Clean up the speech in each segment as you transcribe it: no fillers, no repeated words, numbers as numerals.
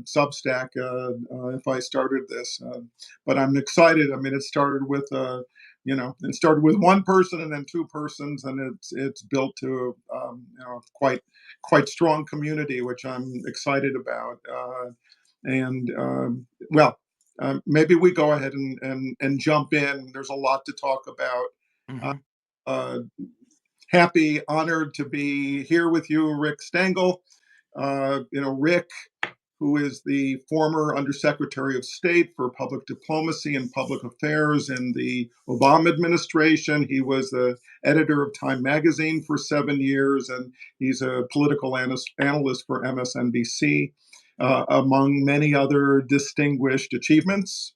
Substack if I started this. But I'm excited. I mean, it started with it started with one person and then two persons, and it's built to quite strong community, which I'm excited about. And well, maybe we go ahead and jump in. There's a lot to talk about. Uh, Hmm. uh, Happy, honored to be here with you, Rick Stengel. Rick, who is the former Undersecretary of State for Public Diplomacy and Public Affairs in the Obama administration. He was the editor of Time Magazine for 7 years, and he's a political analyst for MSNBC, among many other distinguished achievements.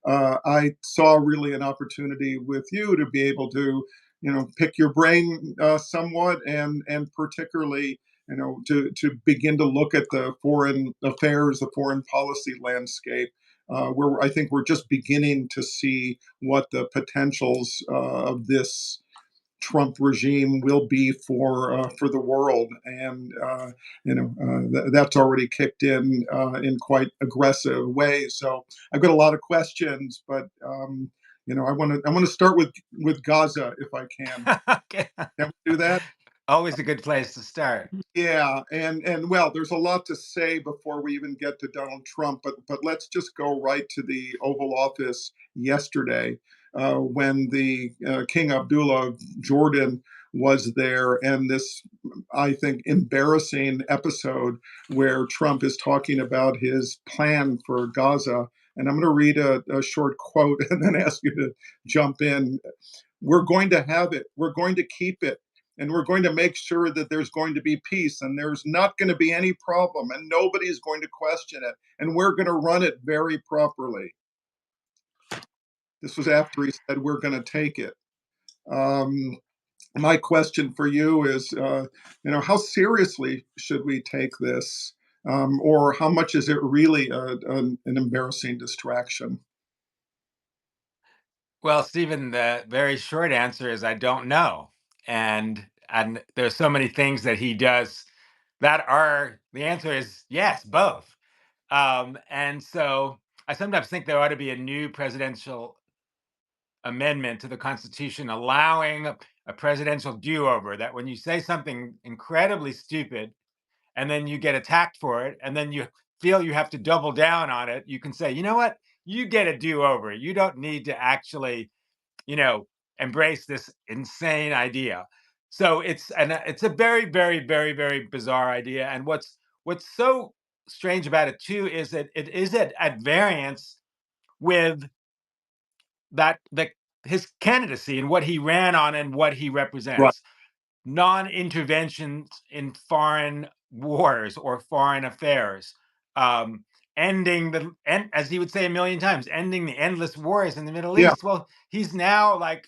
I saw really an opportunity with you to be able to, pick your brain somewhat, and particularly, to begin to look at the foreign affairs, the foreign policy landscape, where I think we're just beginning to see what the potentials of this Trump regime will be for the world, and that's already kicked in quite aggressive ways. So I've got a lot of questions, but I want to start with Gaza if I can. Okay. Can we do that? Always a good place to start. Yeah, and well, there's a lot to say before we even get to Donald Trump, but let's just go right to the Oval Office yesterday, when the King Abdullah of Jordan was there, and this, I think, embarrassing episode where Trump is talking about his plan for Gaza. And I'm going to read a short quote and then ask you to jump in. We're going to have it. We're going to keep it. And we're going to make sure that there's going to be peace and there's not going to be any problem and nobody's going to question it. And we're going to run it very properly. This was after he said, we're going to take it. Um, my question for you is, how seriously should we take this? Or how much is it really an embarrassing distraction? Well, Stephen, the very short answer is I don't know. And there's so many things that he does that are the answer is yes, both. And so I sometimes think there ought to be a new presidential amendment to the Constitution allowing a presidential do-over that when you say something incredibly stupid and then you get attacked for it, and then you feel you have to double down on it, you can say, you know what? You get a do-over. You don't need to actually, you know, embrace this insane idea. So it's a very, very, very, very bizarre idea. And what's so strange about it too is that it is at variance with that the his candidacy and what he ran on and what he Right. represents. Non-intervention in foreign wars or foreign affairs, ending and as he would say a million times, ending the endless wars in the Middle Yeah. East. Well, he's now like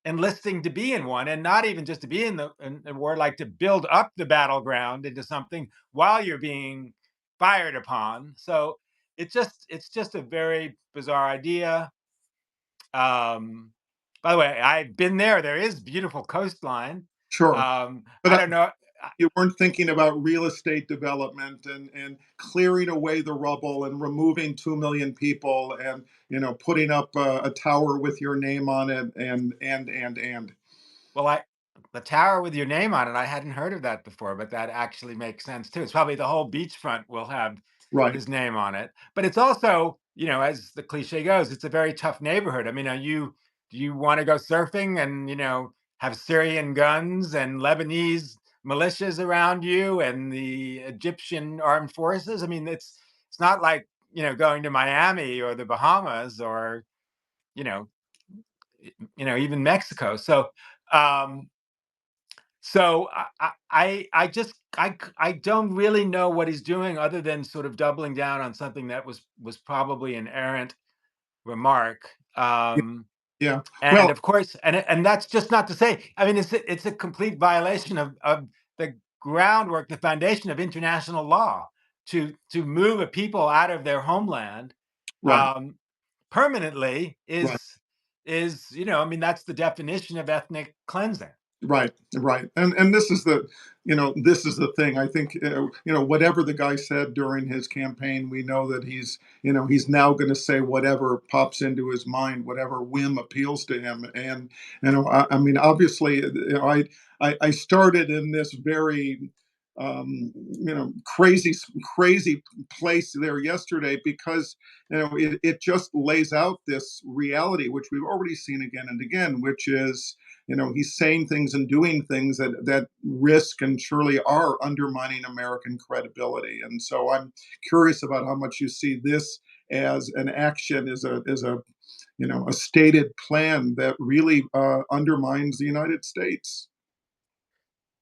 enlisting to be in one, and not even just to be in the war, like to build up the battleground into something while you're being fired upon. So it's just a very bizarre idea. Um, by the way, I've been there. There is beautiful coastline. Sure. I But don't know. you weren't thinking about real estate development and clearing away the rubble and removing 2 million people and putting up a tower with your name on it and Well, I the tower with your name on it. I hadn't heard of that before, but that actually makes sense too. It's probably the whole beachfront will have right. his name on it. But it's also, as the cliche goes, it's a very tough neighborhood. I mean, do you want to go surfing and have Syrian guns and Lebanese militias around you and the Egyptian armed forces? I mean, it's not like going to Miami or the Bahamas or you know even Mexico. Um, so I don't really know what he's doing other than sort of doubling down on something that was probably an errant remark. Yeah. Yeah. And Well, of course, and that's just not to say. I mean, it's a complete violation of the groundwork, the foundation of international law to move a people out of their homeland right. um, permanently Right. is I mean that's the definition of ethnic cleansing. Right, right, and this is the, this is the thing. I think, whatever the guy said during his campaign, we know that he's now going to say whatever pops into his mind, whatever whim appeals to him. And I mean, obviously, I started in this very, crazy place there yesterday because it just lays out this reality which we've already seen again and again, which is, he's saying things and doing things that risk and surely are undermining American credibility. And so I'm curious about how much you see this as an action, as a a stated plan that really undermines the United States.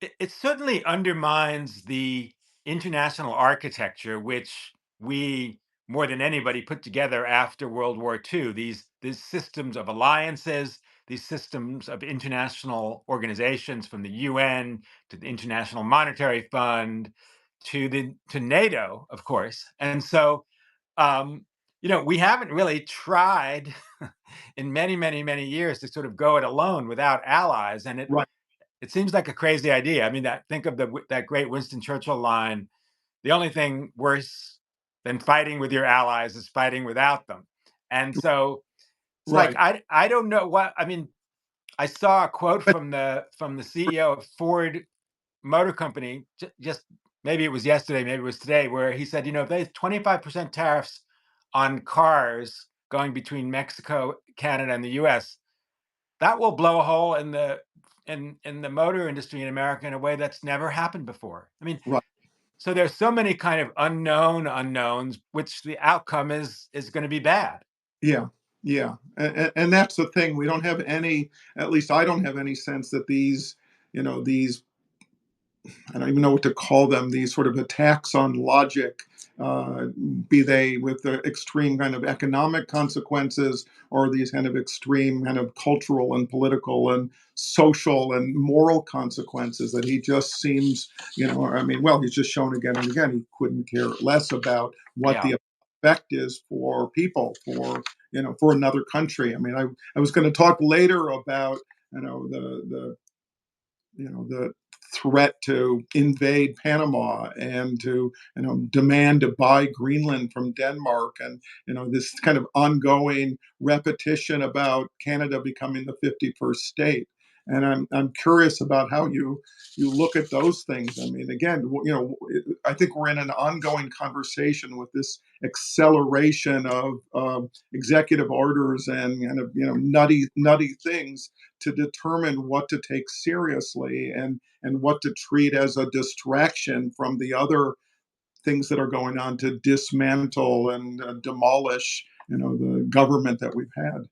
It certainly undermines the international architecture which we, more than anybody, put together after World War II. These systems of alliances, these systems of international organizations, from the UN to the International Monetary Fund to NATO, of course. And so, um, we haven't really tried in many, many, many years to sort of go it alone without allies, and it Right. it seems like a crazy idea. I mean, think of that great Winston Churchill line: "The only thing worse than fighting with your allies is fighting without them." And so it's like Right. I don't know what I mean. I saw a quote But from the CEO of Ford Motor Company, just maybe it was yesterday, maybe it was today, where he said, if there's 25% tariffs on cars going between Mexico, Canada, and the U.S., that will blow a hole in the motor industry in America in a way that's never happened before. I mean, right. so there's so many kind of unknown unknowns, which the outcome is going to be bad. Yeah, yeah, and that's the thing. We don't have any. At least I don't have any sense that these, I don't even know what to call them, these sort of attacks on logic, uh, be they with the extreme kind of economic consequences or these kind of extreme kind of cultural and political and social and moral consequences, that he just seems, I mean, well, he's just shown again and again he couldn't care less about what Yeah. the effect is for people, for another country. I mean, I was going to talk later about, the the threat to invade Panama and to demand to buy Greenland from Denmark, and this kind of ongoing repetition about Canada becoming the 51st state. And I'm curious about how you look at those things. I mean, again, I think we're in an ongoing conversation with this acceleration of executive orders and kind of nutty things to determine what to take seriously and what to treat as a distraction from the other things that are going on to dismantle and demolish the government that we've had.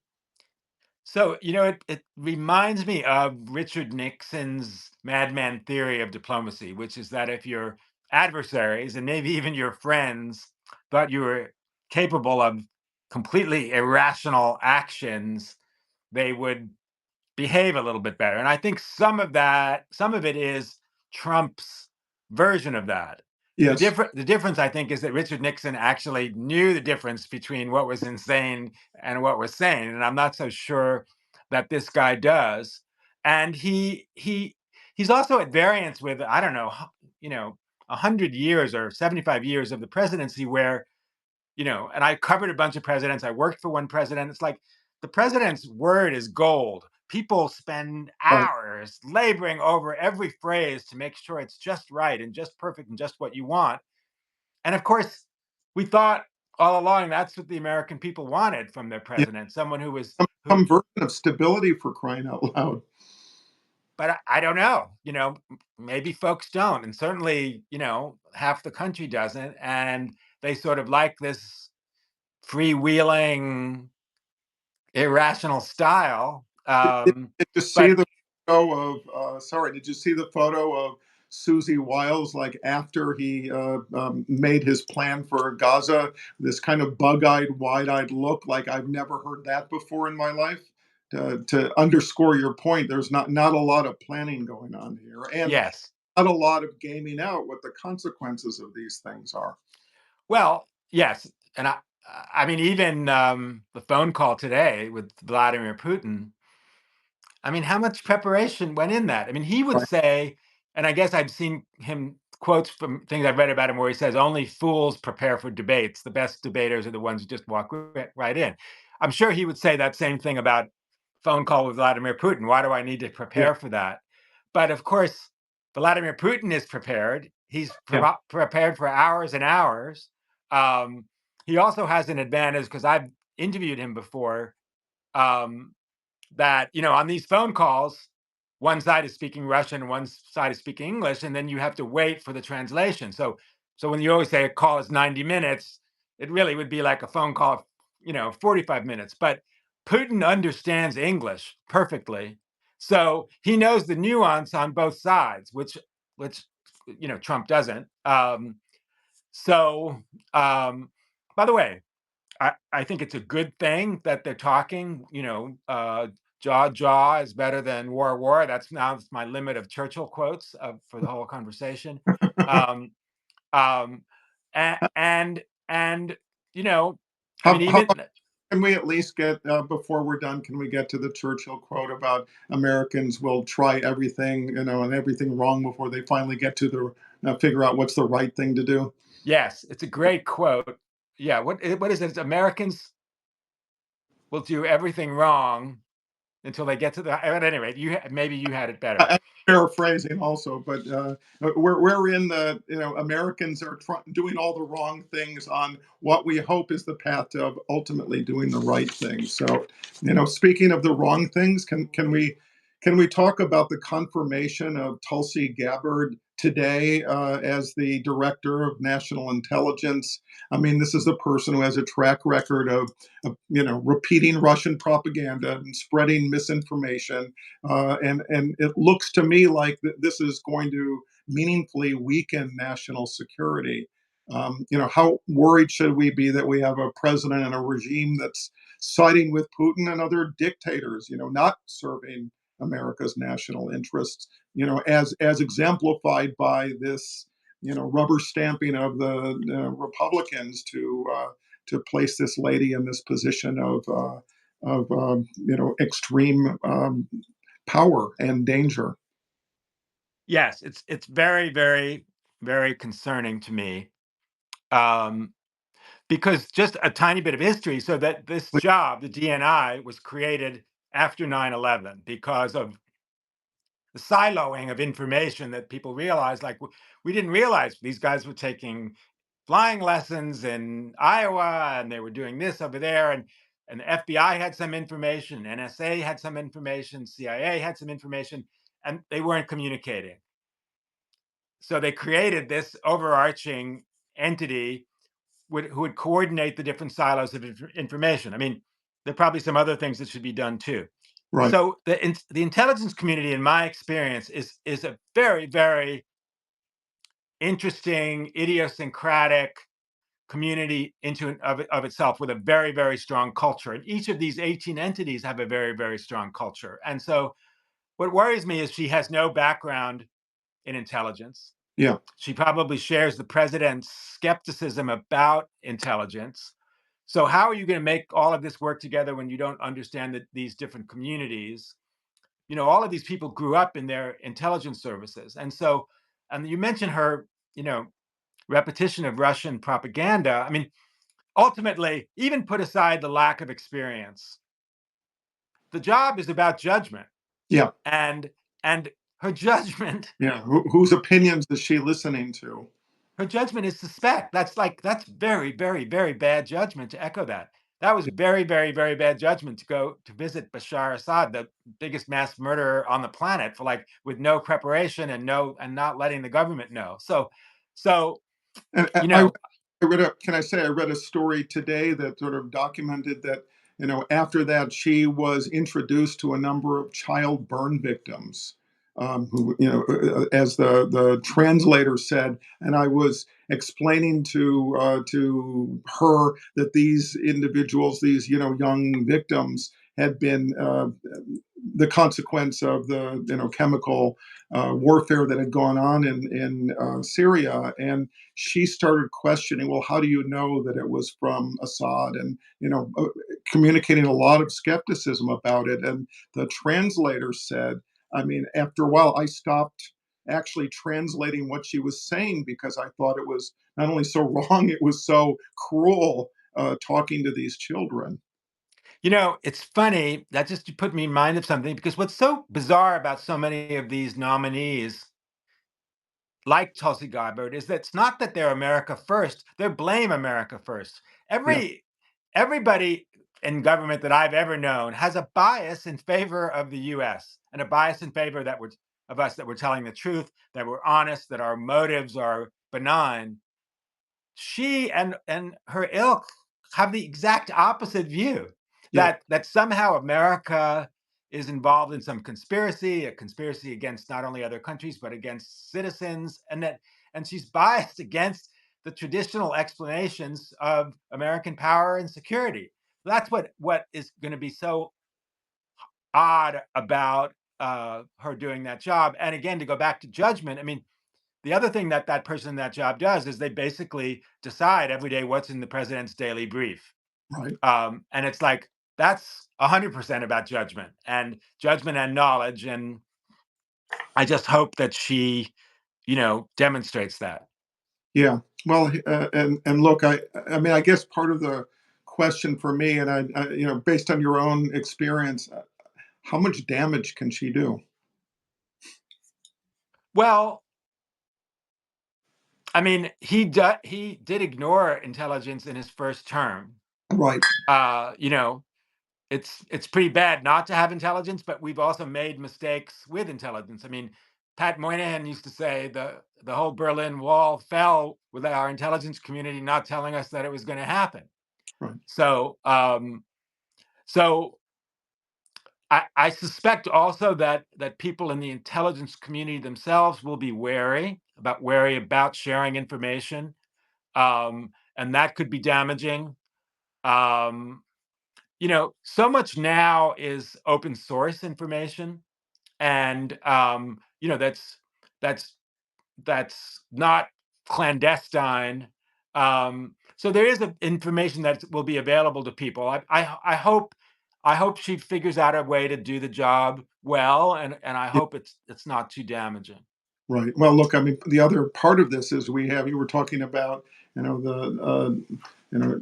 So, it reminds me of Richard Nixon's madman theory of diplomacy, which is that if your adversaries and maybe even your friends thought you were capable of completely irrational actions, they would behave a little bit better. And I think some of it is Trump's version of that. Yes. The difference, I think, is that Richard Nixon actually knew the difference between what was insane and what was sane, and I'm not so sure that this guy does. And he's also at variance with, I don't know, 100 years or 75 years of the presidency, where and I covered a bunch of presidents. I worked for one president. It's like the president's word is gold. People spend Right. hours laboring over every phrase to make sure it's just right and just perfect and just what you want. And of course, we thought all along that's what the American people wanted from their Yeah. president, someone who was who. Some version of stability, for crying out loud. But I don't know. Maybe folks don't, and certainly, half the country doesn't, and they sort of like this freewheeling irrational style. Did you see But the photo of? Sorry, did you see the photo of Susie Wiles, like after he made his plan for Gaza? This kind of bug-eyed, wide-eyed look, like I've never heard that before in my life. To underscore your point, there's not a lot of planning going on here, and yes, not a lot of gaming out what the consequences of these things are. well, yes, and I mean, even the phone call today with Vladimir Putin. I mean, how much preparation went in that? I mean, he would Right. say, and I guess I've seen him quotes from things I've read about him where he says, only fools prepare for debates. The best debaters are the ones who just walk right in. I'm sure he would say that same thing about phone call with Vladimir Putin. Why do I need to Yeah. prepare for that? But of course, Vladimir Putin is prepared. He's Yeah. prepared for hours and hours. Um, he also has an advantage because I've interviewed him before. Um, that on these phone calls, one side is speaking Russian and one side is speaking English, and then you have to wait for the translation. So when you always say a call is 90 minutes, it really would be like a phone call, 45 minutes. But Putin understands English perfectly, so he knows the nuance on both sides, which Trump doesn't. So by the way, I think it's a good thing that they're talking. Jaw jaw is better than war war. That's my limit of Churchill quotes for the whole conversation. Um, um, and I mean, How even can we at least get, before we're done, can we get to the Churchill quote about Americans will try everything, and everything wrong before they finally get to figure out what's the right thing to do? yes, it's a great quote. Yeah, what is it? Americans will do everything wrong until they get to the. At any rate, maybe you had it better. I'm paraphrasing also, but we're in the, Americans are doing all the wrong things on what we hope is the path of ultimately doing the right thing. So, speaking of the wrong things, can we talk about the confirmation of Tulsi Gabbard today as the director of national intelligence? I mean, this is a person who has a track record of repeating Russian propaganda and spreading misinformation, and it looks to me like this is going to meaningfully weaken national security. How worried should we be that we have a president and a regime that's siding with Putin and other dictators? Not serving America's national interests. As exemplified by this, rubber stamping of the Republicans to place this lady in this position of extreme power and danger. Yes, it's very, very, very concerning to me. Um, because just a tiny bit of history, so that this job, the DNI, was created after 9/11 because of the siloing of information that people realized. Like, we didn't realize these guys were taking flying lessons in Iowa, and they were doing this over there, and the FBI had some information, NSA had some information, CIA had some information, and they weren't communicating. So they created this overarching entity who would coordinate the different silos of information. I mean, there are probably some other things that should be done too. Right. So the intelligence community, in my experience, is a very, very interesting, idiosyncratic community of itself, with a very, very strong culture. And each of these 18 entities have a very, very strong culture. And so what worries me is she has no background in intelligence. Yeah. She probably shares the president's skepticism about intelligence. So how are you going to make all of this work together when you don't understand these different communities? All of these people grew up in their intelligence services. And you mentioned her, repetition of Russian propaganda. I mean, ultimately, even put aside the lack of experience, the job is about judgment. Yeah. And her judgment Yeah. Whose opinions is she listening to? Her judgment is suspect. That's very, very, very bad judgment to echo that. That was very, very, very bad judgment to go to visit Bashar Assad, the biggest mass murderer on the planet, with no preparation and not letting the government know. So And you know, can I say I read a story today that sort of documented that, after that she was introduced to a number of child burn victims, who, as the translator said, and I was explaining to her that these individuals, these, young victims, had been the consequence of the, chemical warfare that had gone on in Syria. And she started questioning, well, how do you know that it was from Assad? And, communicating a lot of skepticism about it. And the translator said, I mean, after a while, I stopped actually translating what she was saying because I thought it was not only so wrong, it was so cruel talking to these children. It's funny that just put me in mind of something because what's so bizarre about so many of these nominees, like Tulsi Gabbard, is that it's not that they're America first; they're blame America first. Yeah, Everybody in government that I've ever known has a bias in favor of the U.S. and a bias in favor of us, that we're telling the truth, that we're honest, that our motives are benign. She and her ilk have the exact opposite view, yeah, that somehow America is involved in some conspiracy, a conspiracy against not only other countries but against citizens, and she's biased against the traditional explanations of American power and security. That's what is going to be so odd about her doing that job. And again, to go back to judgment, I mean, the other thing that person in that job does is they basically decide every day what's in the president's daily brief. right. And it's like, that's 100% about judgment and knowledge. And I just hope that she, demonstrates that. Yeah. Well, and look, I mean, I guess part of the question for me, and based on your own experience, how much damage can she do? Well, I mean, he did ignore intelligence in his first term. Right. Uh, you know, it's pretty bad not to have intelligence, but we've also made mistakes with intelligence. I mean, Pat Moynihan used to say the whole Berlin Wall fell with our intelligence community not telling us that it was going to happen. Right. So, so I suspect also that people in the intelligence community themselves will be wary about sharing information, and that could be damaging. Um, so much now is open source information, and that's that's not clandestine. So there is information that will be available to people. I hope she figures out a way to do the job well, and I hope it's not too damaging. Right. Well, look, I mean, the other part of this is you were talking about, the, you know,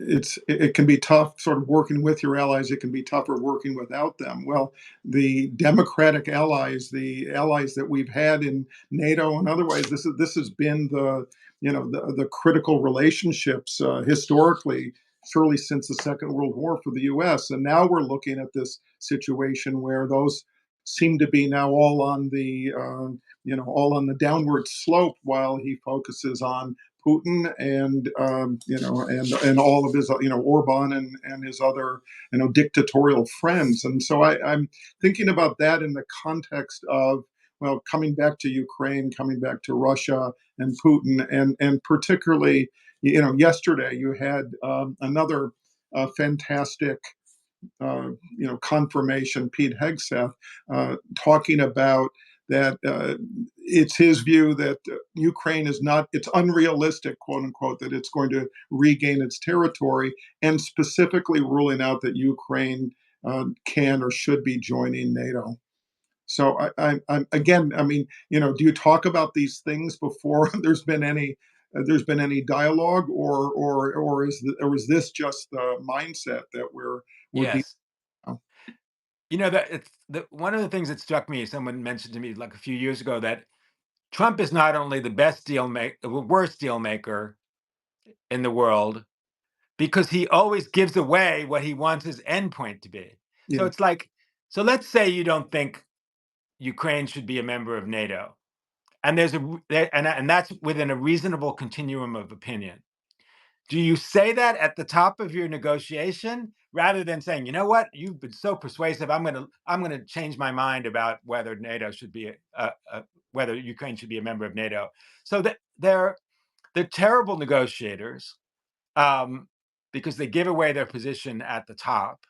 it can be tough sort of working with your allies. It can be tougher working without them. Well, the democratic allies, the allies that we've had in NATO and otherwise, this has been the critical relationships historically, surely since the Second World War for the U.S. And now we're looking at this situation where those seem to be now all on the downward slope while he focuses on Putin and and all of his Orban and his other dictatorial friends. And so I'm thinking about that in the context of coming back to Ukraine, coming back to Russia and Putin, and particularly yesterday you had another fantastic confirmation, Pete Hegseth, talking about that it's his view that Ukraine is not, it's unrealistic, quote unquote, that it's going to regain its territory, and specifically ruling out that Ukraine can or should be joining NATO. So I'm again, I mean, do you talk about these things before there's been any dialogue, or is this just the mindset that we're dealing Yes. with? That it's one of the things that struck me, someone mentioned to me like a few years ago, that Trump is not only the worst deal maker in the world, because he always gives away what he wants his endpoint to be. So Yeah, it's like, so let's say you don't think Ukraine should be a member of NATO, and and that's within a reasonable continuum of opinion. Do you say that at the top of your negotiation rather than saying, you know what, you've been so persuasive, I'm gonna change my mind about whether NATO should be whether Ukraine should be a member of NATO? So that they're terrible negotiators, um, because they give away their position at the top.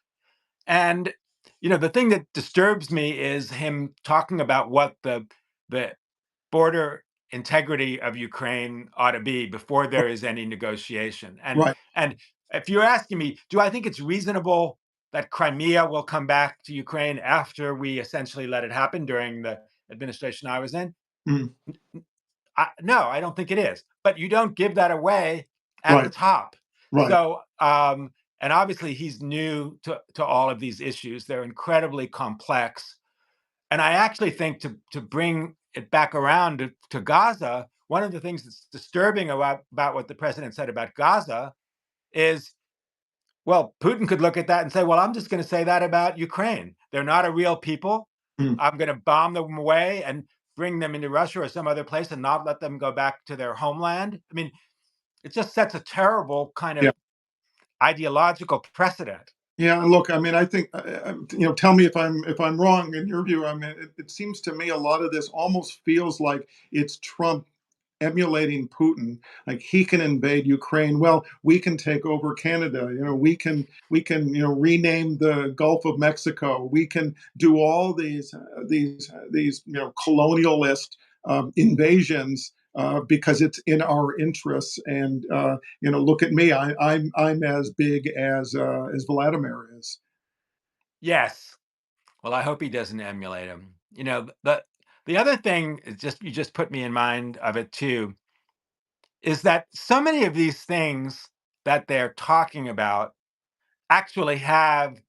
And the thing that disturbs me is him talking about what the border integrity of Ukraine ought to be before there is any negotiation. Right. And if you're asking me, do I think it's reasonable that Crimea will come back to Ukraine after we essentially let it happen during the administration I was in? Mm. No, I don't think it is. But you don't give that away at the Right. top. Right. So, and obviously he's new to all of these issues. They're incredibly complex. And I actually think to bring it back around to Gaza, one of the things that's disturbing about what the president said about Gaza is, well, Putin could look at that and say, well, I'm just going to say that about Ukraine. They're not a real people. Mm. I'm going to bomb them away and bring them into Russia or some other place and not let them go back to their homeland. I mean, it just sets a terrible kind Yeah. of ideological precedent. Yeah, and look, I mean, I think, tell me if I'm wrong in your view. I mean, it seems to me a lot of this almost feels like it's Trump emulating Putin. Like he can invade Ukraine. Well, we can take over Canada. We can rename the Gulf of Mexico. We can do all these colonialist invasions. Because it's in our interests, and look at me. I'm as big as Vladimir is. Yes. Well, I hope he doesn't emulate him. The other thing is, just you just put me in mind of it too, is that so many of these things that they're talking about actually have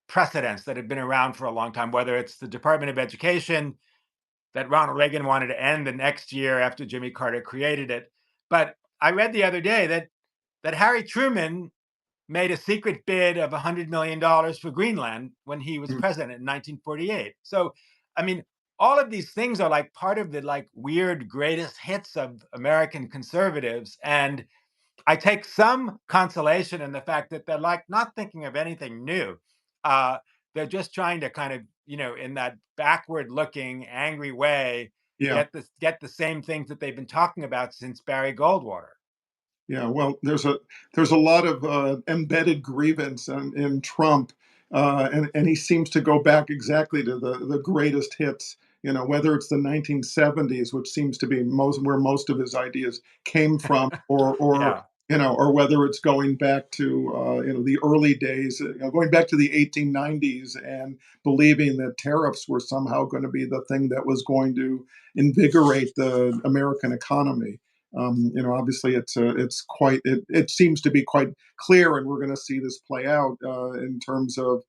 precedents that have been around for a long time, whether it's the Department of Education that Ronald Reagan wanted to end the next year after Jimmy Carter created it. But I read the other day that Harry Truman made a secret bid of $100 million for Greenland when he was Mm. president in 1948. So, I mean, all of these things are like part of the like weird greatest hits of American conservatives. And I take some consolation in the fact that they're like not thinking of anything new. Uh, they're just trying to kind of, in that backward looking, angry way, Yeah. get the same things that they've been talking about since Barry Goldwater. Yeah, well, there's a lot of embedded grievance in Trump, and he seems to go back exactly to the greatest hits. Whether it's the 1970s, which seems to be most of his ideas came from, or Yeah. or whether it's going back to the early days, going back to the 1890s, and believing that tariffs were somehow going to be the thing that was going to invigorate the American economy. Obviously, it seems to be quite clear, and we're going to see this play out in terms of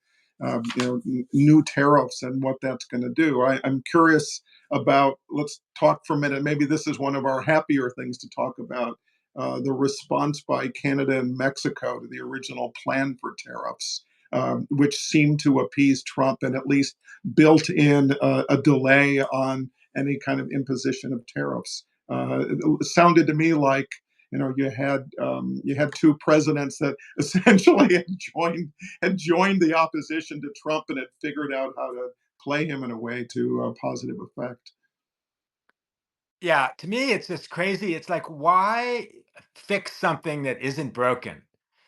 new tariffs and what that's going to do. I'm curious about. Let's talk for a minute. Maybe this is one of our happier things to talk about. The response by Canada and Mexico to the original plan for tariffs, which seemed to appease Trump and at least built in a delay on any kind of imposition of tariffs. It sounded to me like you had two presidents that essentially had joined the opposition to Trump and had figured out how to play him in a way to positive effect. Yeah, to me, it's just crazy. It's like, why fix something that isn't broken?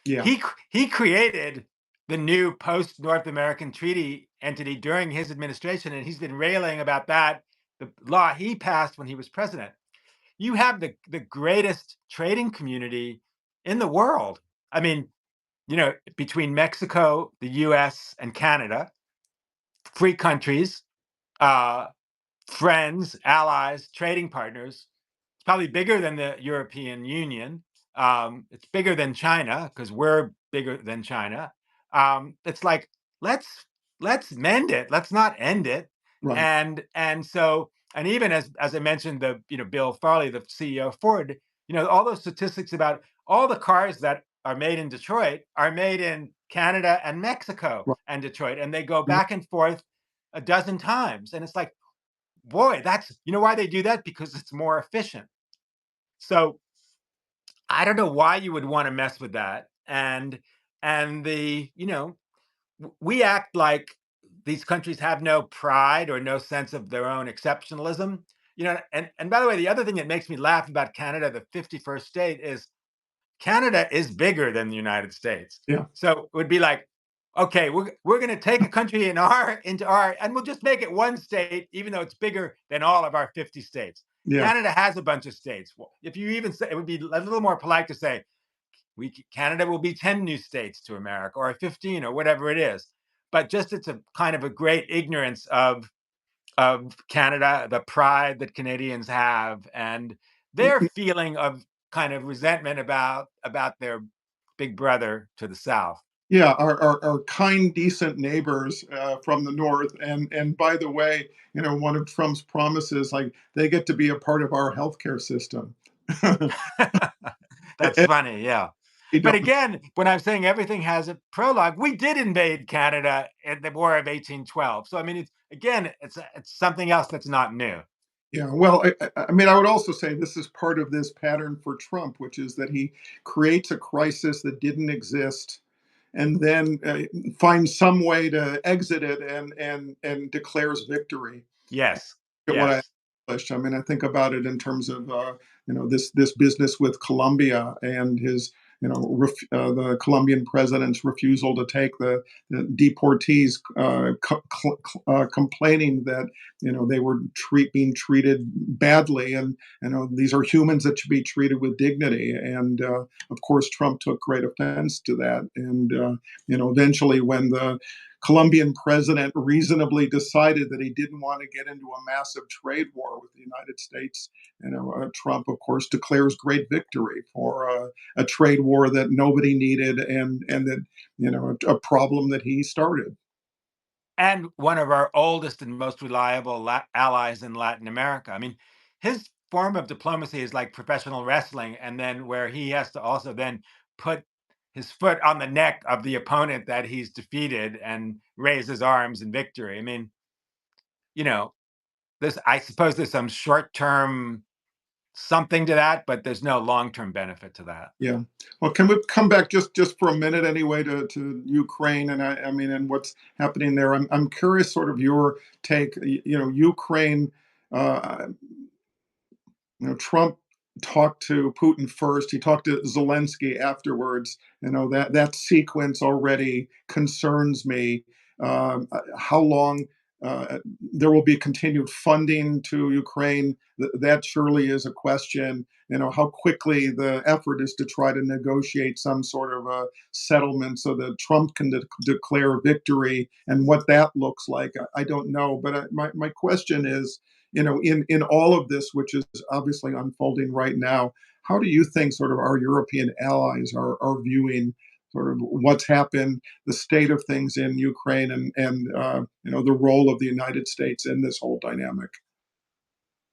Yeah. He created the new post North American Treaty entity during his administration, and he's been railing about that, the law he passed when he was president. You have the greatest trading community in the world. I mean, between Mexico, the US, and Canada, free countries, uh, friends, allies, trading partners. It's probably bigger than the European Union. It's bigger than China because we're bigger than China. It's like let's let's mend it. Let's not end it. Right. And even as I mentioned, the Bill Farley, the CEO of Ford, all those statistics about all the cars that are made in Detroit are made in Canada and Mexico Right. and Detroit, and they go Mhm. back and forth a dozen times. And it's like, boy, that's why they do that, because it's more efficient. So I don't know why you would want to mess with that. And we act like these countries have no pride or no sense of their own exceptionalism. And by the way, the other thing that makes me laugh about Canada, the 51st state, is Canada is bigger than the United States. Yeah. So it would be like, okay, we're going to take a country into our, and we'll just make it one state, even though it's bigger than all of our 50 states. Yeah. Canada has a bunch of states. Well, if you even say, it would be a little more polite to say Canada will be 10 new states to America, or 15, or whatever it is. But just it's a kind of a great ignorance of Canada, the pride that Canadians have, and their feeling of kind of resentment about their big brother to the south. Yeah, our kind, decent neighbors from the north, and by the way, one of Trump's promises, like they get to be a part of our healthcare system. That's funny, yeah. They But don't. again, when I'm saying everything has a prologue, we did invade Canada in the War of 1812. So I mean, it's something else that's not new. Yeah, well, I mean, I would also say this is part of this pattern for Trump, which is that he creates a crisis that didn't exist, and then finds some way to exit it and declares victory. Yes, At what I yes. accomplished. I mean, I think about it in terms of this business with Colombia and his the Colombian president's refusal to take the deportees, complaining that they were being treated badly, and these are humans that should be treated with dignity. And of course, Trump took great offense to that. And eventually, when the Colombian president reasonably decided that he didn't want to get into a massive trade war with the United States. Trump, of course, declares great victory for a trade war that nobody needed, and that a problem that he started. And one of our oldest and most reliable allies in Latin America. I mean, his form of diplomacy is like professional wrestling, and then where he has to also then put his foot on the neck of the opponent that he's defeated and raise his arms in victory. I mean, you know, this I suppose there's some short-term something to that, but there's no long-term benefit to that. Yeah. Well, can we come back just for a minute anyway to Ukraine, and I mean, and what's happening there? I'm curious, sort of your take. Ukraine. Uh, Trump talked to Putin first. He talked to Zelensky afterwards. That sequence already concerns me. How long there will be continued funding to Ukraine? That surely is a question. How quickly the effort is to try to negotiate some sort of a settlement so that Trump can declare victory, and what that looks like. I don't know, but my question is, in all of this, which is obviously unfolding right now, how do you think sort of our European allies are viewing sort of what's happened, the state of things in Ukraine, and the role of the United States in this whole dynamic?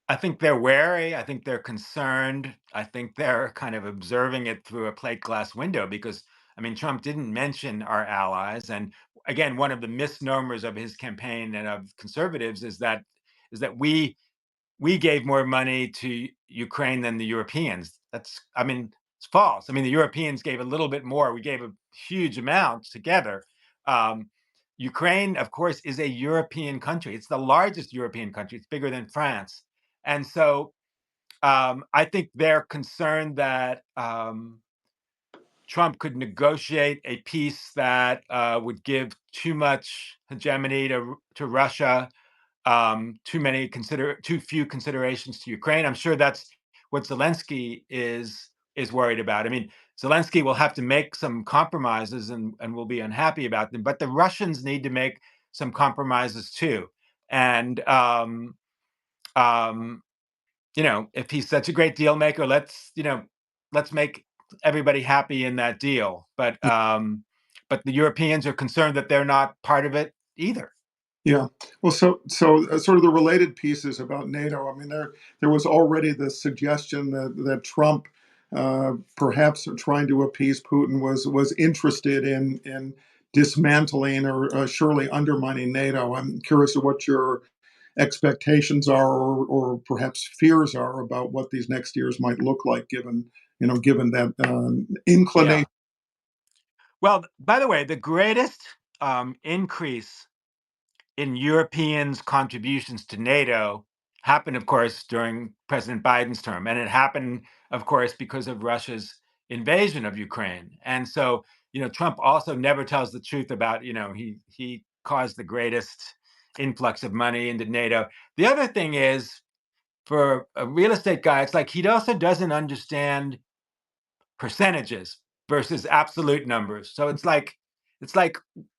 I think they're wary. I think they're concerned. I think they're kind of observing it through a plate glass window because, I mean, Trump didn't mention our allies. And again, one of the misnomers of his campaign and of conservatives is that we gave more money to Ukraine than the Europeans. I mean, it's false. I mean, the Europeans gave a little bit more. We gave a huge amount together. Um, Ukraine, of course, is a European country. It's the largest European country. It's bigger than France. And so I think they're concerned that Trump could negotiate a peace that would give too much hegemony to Russia, too few considerations to Ukraine. I'm sure that's what Zelensky is worried about. I mean, Zelensky will have to make some compromises and will be unhappy about them, but the Russians need to make some compromises too. And um, if he's such a great deal maker, let's make everybody happy in that deal. But the Europeans are concerned that they're not part of it either. Yeah. Well, so sort of the related pieces about NATO. I mean, there was already the suggestion that Trump, perhaps trying to appease Putin, was interested in dismantling or surely undermining NATO. I'm curious of what your expectations are, or perhaps fears are about what these next years might look like, given that inclination. Yeah. Well, by the way, the greatest increase in Europeans' contributions to NATO happened, of course, during President Biden's term. And it happened, of course, because of Russia's invasion of Ukraine. And so, Trump also never tells the truth about, he caused the greatest influx of money into NATO. The other thing is, for a real estate guy, it's like he also doesn't understand percentages versus absolute numbers. So it's like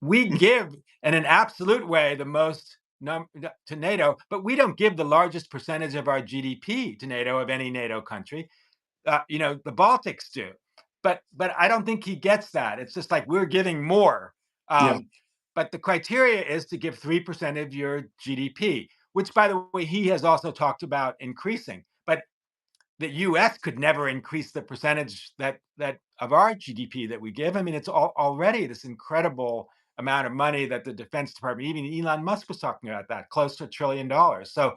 we give in an absolute way the most to NATO, but we don't give the largest percentage of our GDP to NATO of any NATO country. The Baltics do, but I don't think he gets that. It's just like we're giving more. Yeah, But the criteria is to give 3% of your GDP, which, by the way, he has also talked about increasing. But the U.S. could never increase the percentage that of our GDP that we give. I mean, it's already this incredible amount of money that the Defense Department, even Elon Musk was talking about that, close to $1 trillion. So,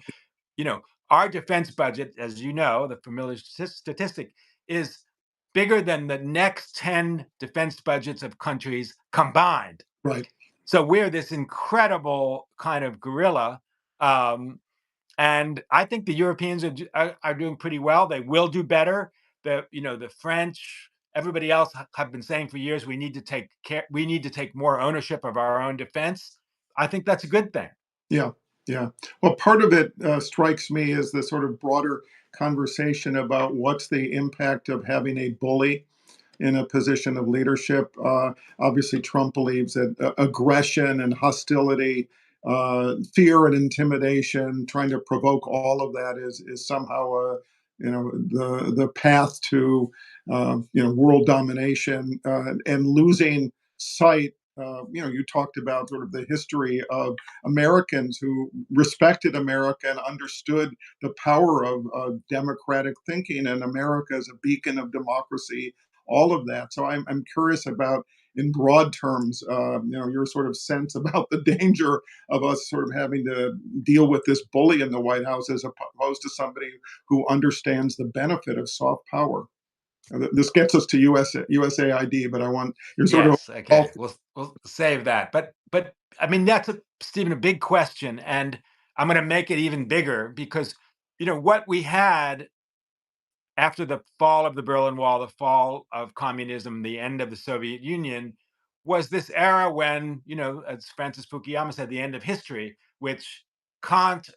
you know, our defense budget, as you know, the familiar statistic, is bigger than the next 10 defense budgets of countries combined. right. So we're this incredible kind of gorilla. And I think the Europeans are doing pretty well. They will do better. The French, everybody else have been saying for years, we need to take care. We need to take more ownership of our own defense. I think that's a good thing. Yeah, yeah. Well, part of it strikes me as the sort of broader conversation about what's the impact of having a bully in a position of leadership. Obviously, Trump believes that aggression and hostility, fear and intimidation, trying to provoke all of that is somehow the path to world domination and losing sight. You talked about sort of the history of Americans who respected America and understood the power of democratic thinking, and America as a beacon of democracy, all of that. So I'm curious about, in broad terms, your sort of sense about the danger of us sort of having to deal with this bully in the White House as opposed to somebody who understands the benefit of soft power. This gets us to USAID, but I want your sort of Yes. Okay. We'll save that. But I mean, that's Stephen, a big question, and I'm going to make it even bigger because what we had after the fall of the Berlin Wall, the fall of communism, the end of the Soviet Union, was this era when, as Francis Fukuyama said, the end of history, which Kant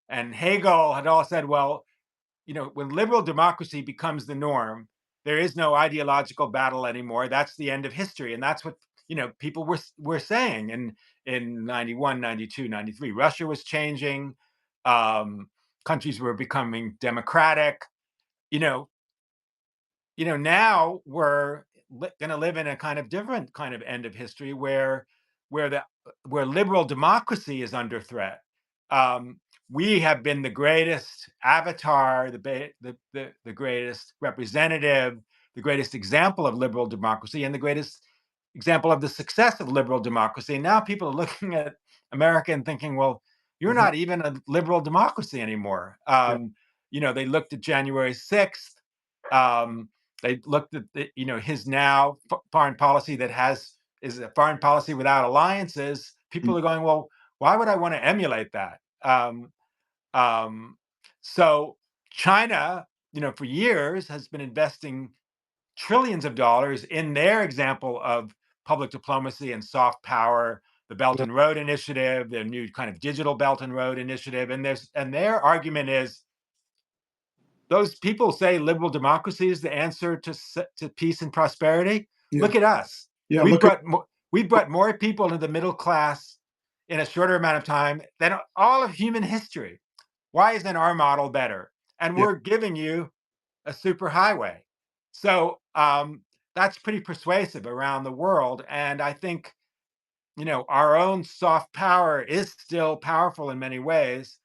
and Hegel had all said, well, when liberal democracy becomes the norm, there is no ideological battle anymore. That's the end of history. And that's what, people were saying in 91, 92, 93. Russia was changing. Countries were becoming democratic. You know, now we're going to live in a kind of different kind of end of history where the where liberal democracy is under threat. Um, we have been the greatest avatar, the greatest representative, the greatest example of liberal democracy, and the greatest example of the success of liberal democracy. And now people are looking at America and thinking, well, you're Mhm. not even a liberal democracy anymore. Yeah, They looked at January 6th. Um, they looked at his now foreign policy is a foreign policy without alliances. mm, People are going, well, why would I want to emulate that? Um, so China, for years has been investing trillions of dollars in their example of public diplomacy and soft power, the Belt yeah, and Road Initiative, their new kind of digital Belt and Road Initiative, and their argument is those people say liberal democracy is the answer to peace and prosperity. yeah, Look at us. yeah. We Look at brought we brought more people into the middle class in a shorter amount of time than all of human history. Why isn't our model better? And yeah, we're giving you a superhighway. So that's pretty persuasive around the world. And I think, our own soft power is still powerful in many ways,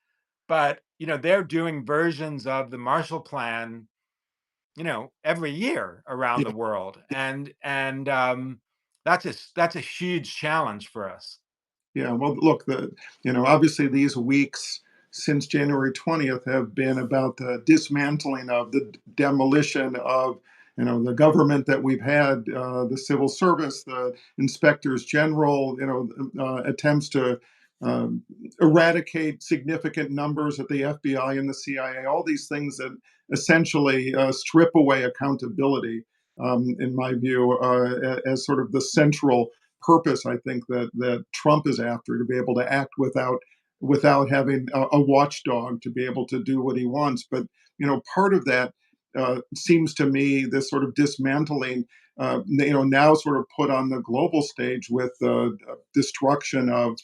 but, they're doing versions of the Marshall Plan, every year around yeah. the world. And that's a huge challenge for us. Yeah, well, look, obviously these weeks since January 20th have been about the dismantling of the demolition of, the government that we've had, the civil service, the inspectors general, attempts to um, eradicate significant numbers at the FBI and the CIA, all these things that essentially strip away accountability, in my view, as sort of the central purpose I think that Trump is after, to be able to act without without having a watchdog to be able to do what he wants. But part of that seems to me this sort of dismantling, now sort of put on the global stage with destruction of.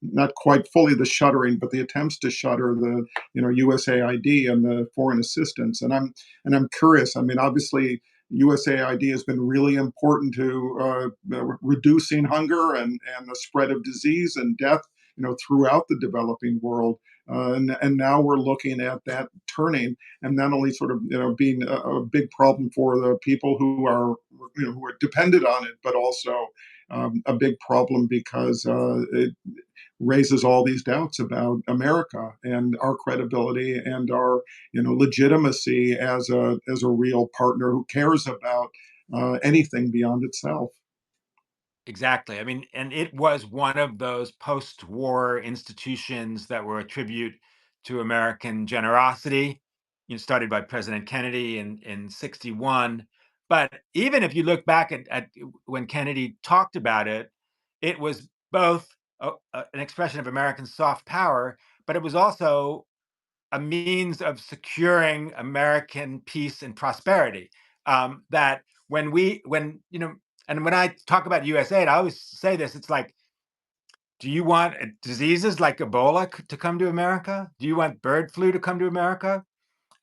Not quite fully the shuttering, but the attempts to shutter the, USAID and the foreign assistance. And I'm curious. I mean, obviously, USAID has been really important to reducing hunger and the spread of disease and death, throughout the developing world. And now we're looking at that turning, and not only sort of being a big problem for the people who are dependent on it, but also a big problem because it raises all these doubts about America and our credibility and our legitimacy as a real partner who cares about anything beyond itself. Exactly. I mean, and it was one of those post-war institutions that were a tribute to American generosity, started by President Kennedy in 61. But even if you look back at when Kennedy talked about it, it was both an expression of American soft power, but it was also a means of securing American peace and prosperity. That when and when I talk about USAID, I always say this: it's like, do you want diseases like Ebola to come to America? Do you want bird flu to come to America?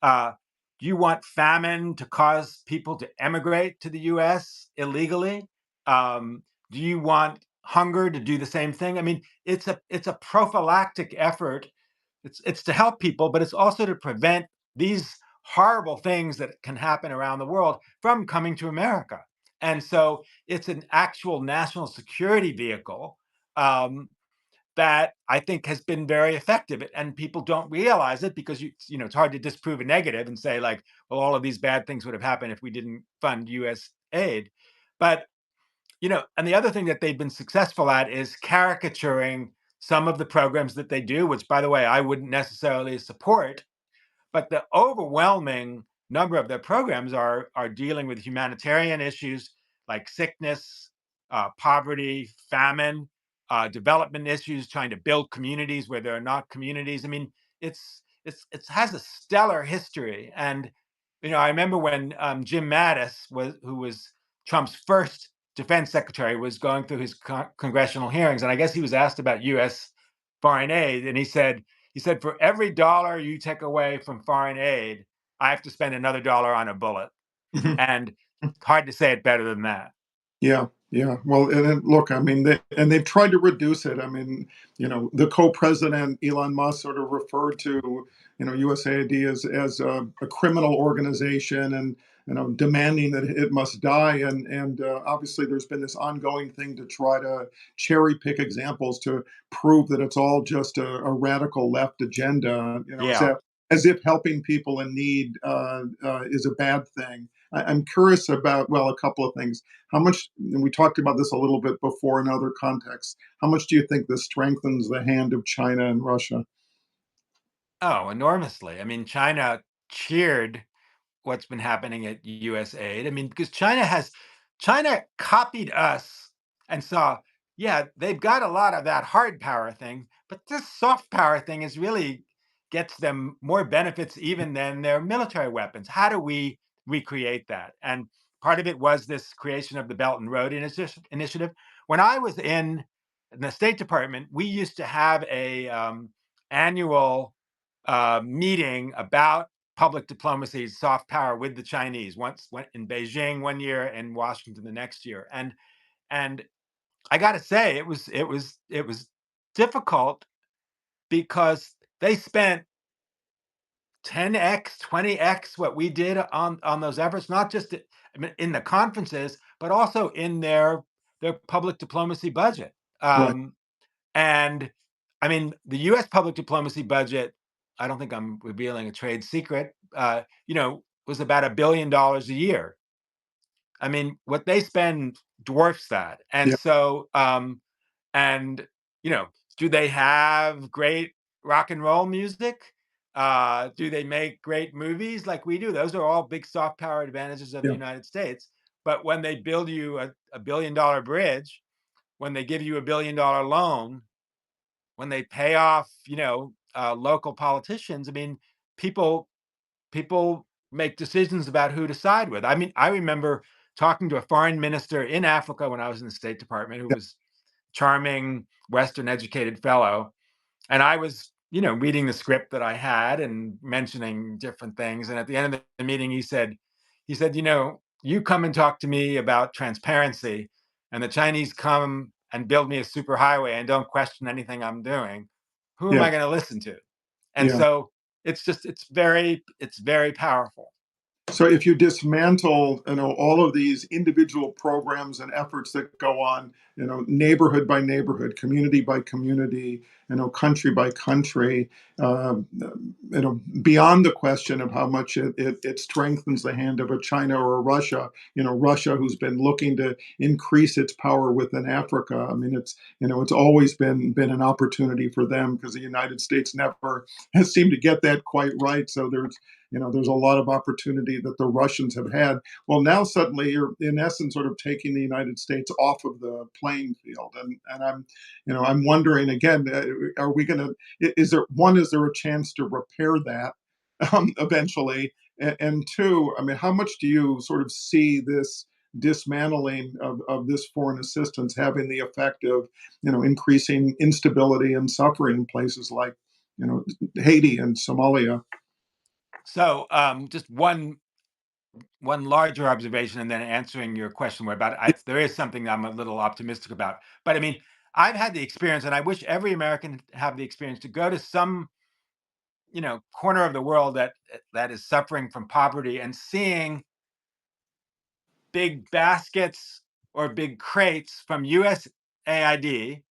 Uh, do you want famine to cause people to emigrate to the U.S. illegally? Do you want hunger to do the same thing? I mean, it's a prophylactic effort. It's to help people, but it's also to prevent these horrible things that can happen around the world from coming to America. And so it's an actual national security vehicle, um, that I think has been very effective. And people don't realize it because it's hard to disprove a negative and say, like, well, all of these bad things would have happened if we didn't fund US aid. But and the other thing that they've been successful at is caricaturing some of the programs that they do, which, by the way, I wouldn't necessarily support. But the overwhelming number of their programs are dealing with humanitarian issues like sickness, poverty, famine, development issues, trying to build communities where there are not communities. I mean, it has a stellar history. And I remember when Jim Mattis, who was Trump's first defense secretary, was going through his congressional hearings, and I guess he was asked about U.S. foreign aid, and he said, for every dollar you take away from foreign aid, I have to spend another dollar on a bullet. And it's hard to say it better than that. Yeah, yeah. Well, and then, look, I mean, they've tried to reduce it. I mean, the co-president Elon Musk sort of referred to, USAID as a criminal organization, and demanding that it must die. And obviously, there's been this ongoing thing to try to cherry pick examples to prove that it's all just a radical left agenda. Yeah. As if helping people in need is a bad thing. I'm curious about, well, a couple of things. How much, and we talked about this a little bit before in other contexts, how much do you think this strengthens the hand of China and Russia? Oh, enormously. I mean, China cheered what's been happening at USAID. I mean, because China copied us and saw, yeah, they've got a lot of that hard power thing, but this soft power thing is really gets them more benefits even than their military weapons. How do we recreate that? And part of it was this creation of the Belt and Road Initiative. When I was in the State Department, we used to have a annual meeting about public diplomacy, soft power with the Chinese. Once went in Beijing one year and Washington the next year, and I got to say it was difficult because they spent 10x, 20x what we did on those efforts, not just I mean, in the conferences, but also in their public diplomacy budget. Right. Um, And I mean, the US public diplomacy budget, I don't think I'm revealing a trade secret, was about $1 billion a year. I mean, what they spend dwarfs that. And Yeah. so, and, you know, do they have great rock and roll music? Do they make great movies like we do? Those are all big soft power advantages of the Yeah. United States. But when they build you a $1 billion bridge, when they give you a $1 billion loan, when they pay off, local politicians, I mean, people people make decisions about who to side with. I mean, I remember talking to a foreign minister in Africa when I was in the State Department, who Yeah. was charming, Western educated fellow, and I was, reading the script that I had and mentioning different things. And at the end of the meeting, he said, you come and talk to me about transparency, and the Chinese come and build me a superhighway and don't question anything I'm doing. Who am Yeah. I going to listen to? And Yeah. so it's very powerful. So if you dismantle, all of these individual programs and efforts that go on, neighborhood by neighborhood, community by community, country by country, beyond the question of how much it strengthens the hand of a China or a Russia, Russia who's been looking to increase its power within Africa. I mean, it's always been an opportunity for them because the United States never has seemed to get that quite right. So there's a lot of opportunity that the Russians have had. Well, now suddenly you're in essence sort of taking the United States off of the playing field, and I'm wondering again, are we going to? Is there a chance to repair that eventually? And two, I mean, how much do you sort of see this dismantling of this foreign assistance having the effect of increasing instability and suffering in places like Haiti and Somalia? So just one larger observation, and then answering your question more about it. There is something I'm a little optimistic about, but I mean, I've had the experience, and I wish every American have the experience to go to some corner of the world that is suffering from poverty, and seeing big baskets or big crates from USAID,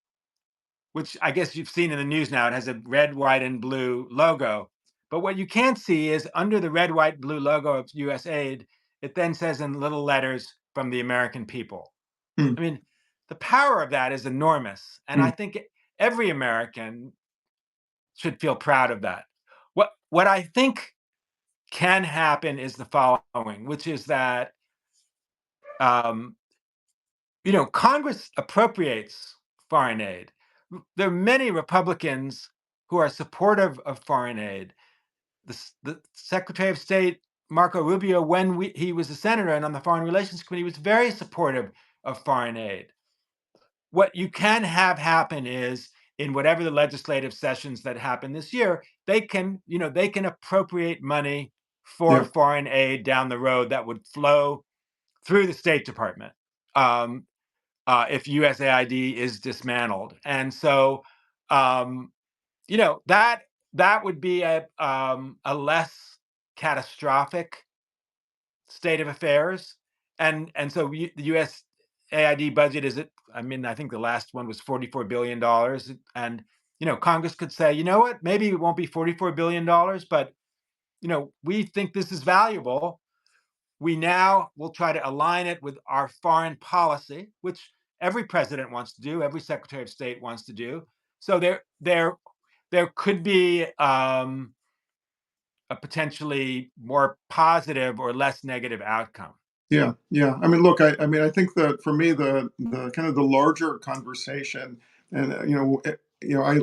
which I guess you've seen in the news now. It has a red, white, and blue logo. But what you can't see is under the red, white, blue logo of USAID, it then says in little letters, from the American people. Mm, I mean, the power of that is enormous. And I mm, think every American should feel proud of that. What I think can happen is the following, which is that um, Congress appropriates foreign aid. There are many Republicans who are supportive of foreign aid. The Secretary of State Marco Rubio, when he was a senator and on the Foreign Relations Committee, was very supportive of foreign aid. What you can have happen is, in whatever the legislative sessions that happen this year, they can appropriate money for yeah, foreign aid down the road that would flow through the State Department. Um, if USAID is dismantled. And so, um, that would be a less catastrophic state of affairs. And so the USAID budget is it. I mean, I think the last one was $44 billion, and Congress could say, you know what, maybe it won't be $44 billion, but we think this is valuable. We now will try to align it with our foreign policy, which every president wants to do, every secretary of state wants to do. So there could be a potentially more positive or less negative outcome. yeah, yeah. I mean, look, I mean, I think that for me, the kind of the larger conversation, and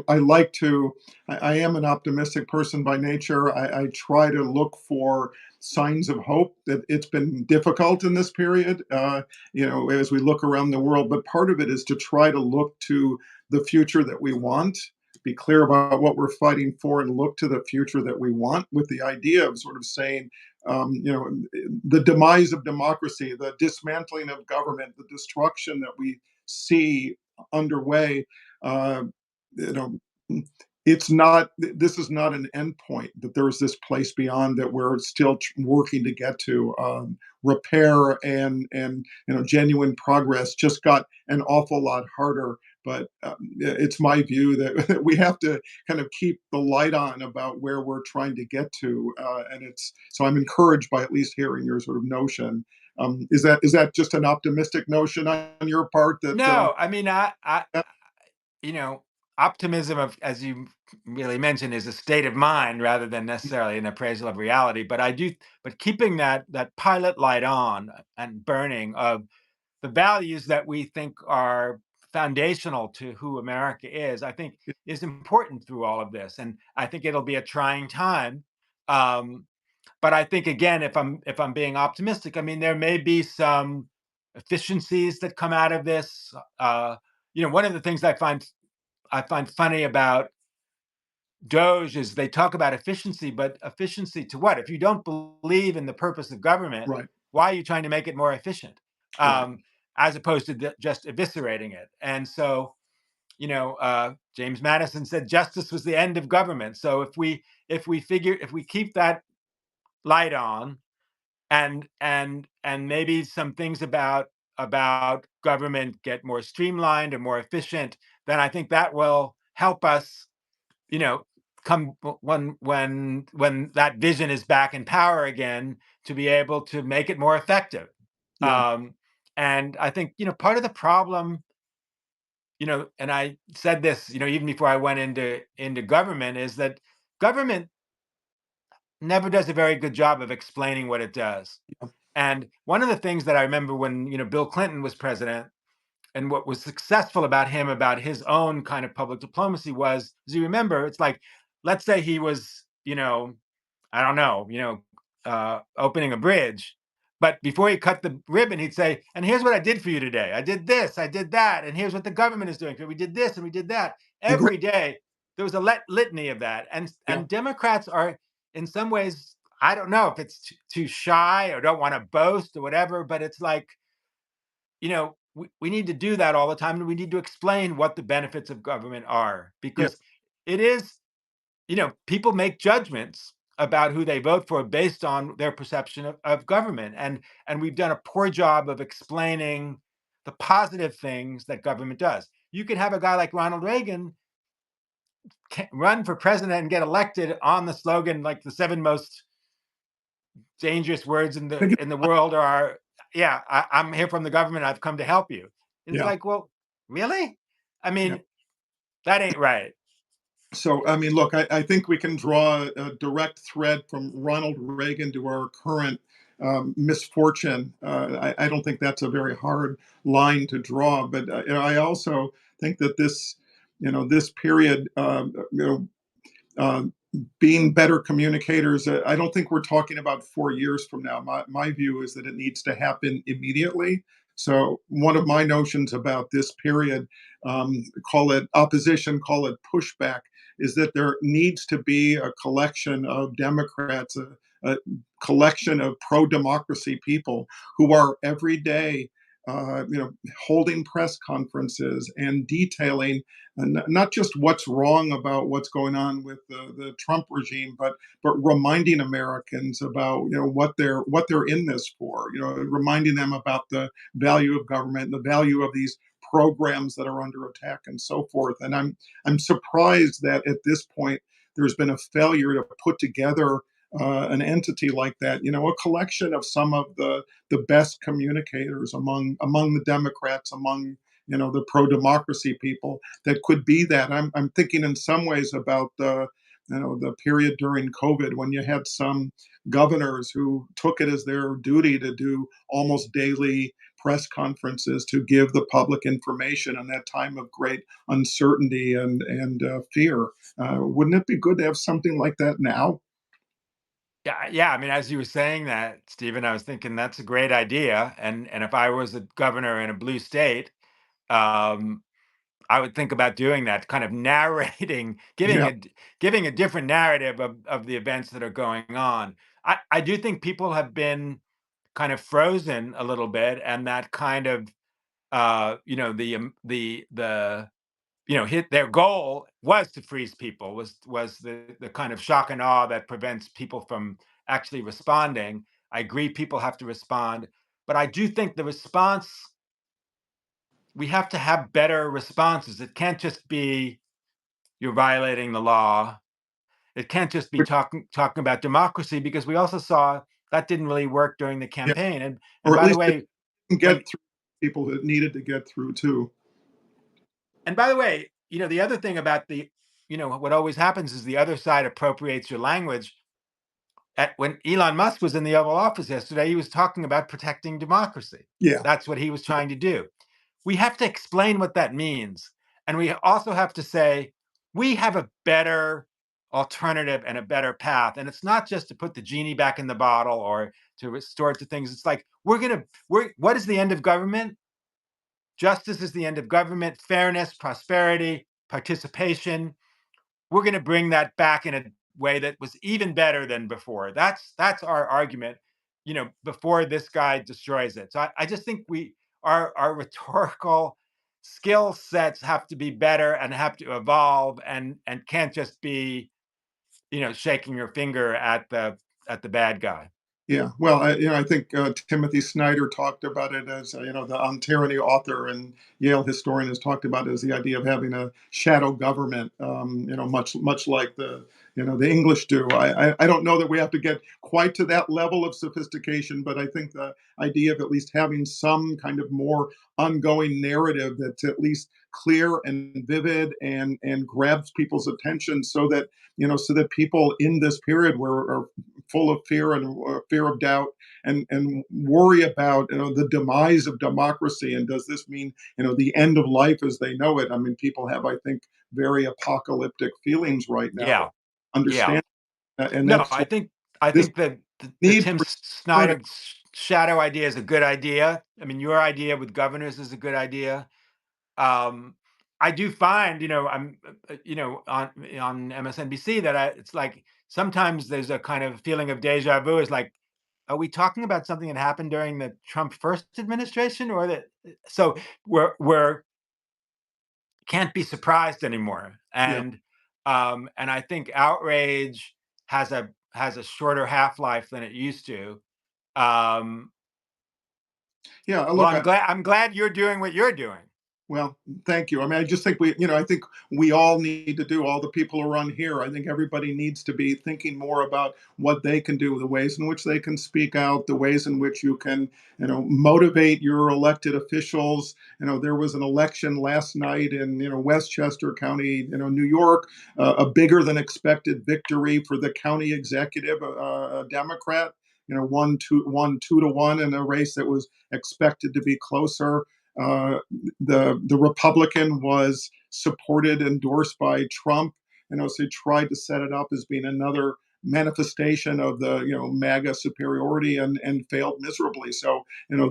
I like to. I am an optimistic person by nature. I try to look for signs of hope. That it's been difficult in this period, as we look around the world. But part of it is to try to look to the future that we want, be clear about what we're fighting for, and look to the future that we want, with the idea of sort of saying, the demise of democracy, the dismantling of government, the destruction that we see underway. Uh, you know, it's not. This is not an endpoint. That there is this place beyond that we're still working to get to. Repair and genuine progress just got an awful lot harder. But it's my view that we have to kind of keep the light on about where we're trying to get to, and it's so I'm encouraged by at least hearing your sort of notion. Is that just an optimistic notion on your part? That No, I mean, yeah, you know, optimism, of, as you really mentioned, is a state of mind rather than necessarily an appraisal of reality. But keeping that pilot light on and burning of the values that we think are foundational to who America is, I think is important through all of this. And I think it'll be a trying time. Um, but I think again, if I'm being optimistic, I mean there may be some efficiencies that come out of this. One of the things I find funny about Doge is they talk about efficiency, but efficiency to what? If you don't believe in the purpose of government, Right. why are you trying to make it more efficient? Right. Um, as opposed to just eviscerating it. And so, James Madison said justice was the end of government. So if we keep that light on, and maybe some things about government get more streamlined or more efficient, then I think that will help us, you know, come when that vision is back in power again, to be able to make it more effective. Yeah. And I think, part of the problem, and I said this, even before I went into government, is that government never does a very good job of explaining what it does. Yeah. And one of the things that I remember when, Bill Clinton was president, and what was successful about him, about his own kind of public diplomacy, was, as you remember, it's like, let's say he was, I don't know, opening a bridge. But before he cut the ribbon, he'd say, and here's what I did for you today. I did this, I did that, and here's what the government is doing. We did this and we did that. Agree. Every day, there was a litany of that. And Yeah. and Democrats are, in some ways, I don't know if it's too shy or don't want to boast or whatever, but it's like, we need to do that all the time. And we need to explain what the benefits of government are, Yeah. because it is, people make judgments about who they vote for based on their perception of government. And we've done a poor job of explaining the positive things that government does. You could have a guy like Ronald Reagan run for president and get elected on the slogan, like the seven most dangerous words in the Think in the world are, yeah, I'm here from the government, I've come to help you. And it's Yeah. like, well, really? I Yeah. mean, that ain't right. So, I mean, look, I think we can draw a direct thread from Ronald Reagan to our current misfortune. I don't think that's a very hard line to draw, but I also think that this period, uh, being better communicators. I don't think we're talking about 4 years from now. My view is that it needs to happen immediately. So, one of my notions about this period, call it opposition, call it pushback, is that there needs to be a collection of Democrats, a collection of pro democracy people who are every day. Holding press conferences and detailing not just what's wrong about what's going on with the Trump regime, but reminding Americans about what they're in this for. Reminding them about the value of government, the value of these programs that are under attack, and so forth. And I'm surprised that at this point there's been a failure to put together an entity like that. A collection of some of the best communicators among the Democrats, among the pro democracy people that could be that. I'm thinking in some ways about the period during COVID when you had some governors who took it as their duty to do almost daily press conferences to give the public information in that time of great uncertainty and fear. Wouldn't it be good to have something like that now? Yeah, yeah. I mean, as you were saying that, Stephen, I was thinking that's a great idea. And if I was a governor in a blue state, um, I would think about doing that, kind of narrating, Yeah. giving a different narrative of the events that are going on. I do think people have been kind of frozen a little bit, and that kind of, the hit their goal was to freeze people, was the kind of shock and awe that prevents people from actually responding. I agree, people have to respond, but I do think the response, we have to have better responses. It can't just be, you're violating the law. It can't just be talking about democracy, because we also saw that didn't really work during the Yeah. campaign. And Or at by the least it way, can when get through people that needed to get through too. and by the way, the other thing about what always happens is the other side appropriates your language. When Elon Musk was in the Oval Office yesterday, he was talking about protecting democracy. Yeah. That's what he was trying to do. we have to explain what that means. And we also have to say, we have a better alternative and a better path. And it's not just to put the genie back in the bottle or to restore it to things. It's like, what is the end of government? Justice is the end of government, fairness, prosperity, participation. We're going to bring that back in a way that was even better than before. That's our argument, before this guy destroys it. So I just think our rhetorical skill sets have to be better and have to evolve and can't just be, shaking your finger at the bad guy. Yeah, well, I think Timothy Snyder talked about it as the On Tyranny author and Yale historian has talked about it as the idea of having a shadow government. Much like the English do. I don't know that we have to get quite to that level of sophistication, but I think the idea of at least having some kind of more ongoing narrative that's at least clear and vivid and grabs people's attention, so that people in this period are full of fear and fear of doubt and worry about the demise of democracy, and does this mean the end of life as they know it. I mean, people have, I think, very apocalyptic feelings right now. Yeah, yeah. Understand that, and No, that's I what think I this think that the need Tim for narrative. Snyder shadow idea is a good idea. I mean, your idea with governors is a good idea. Um, I do find, on MSNBC that it's like sometimes there's a kind of feeling of deja vu. Is like, are we talking about something that happened during the Trump first administration, or that? So we're can't be surprised anymore, Yeah, and I think outrage has a shorter half life than it used to. Um, yeah. well, Look, I'm glad you're doing what you're doing. well, thank you. I mean, I just think I think we all need to do, all the people who are on here. I think everybody needs to be thinking more about what they can do, the ways in which they can speak out, the ways in which you can, motivate your elected officials. There was an election last night in, Westchester County, New York, a bigger than expected victory for the county executive, a Democrat. Won 2-1 in a race that was expected to be closer. Uh, the Republican was supported, endorsed by Trump, so he tried to set it up as being another manifestation of the MAGA superiority, and failed miserably. So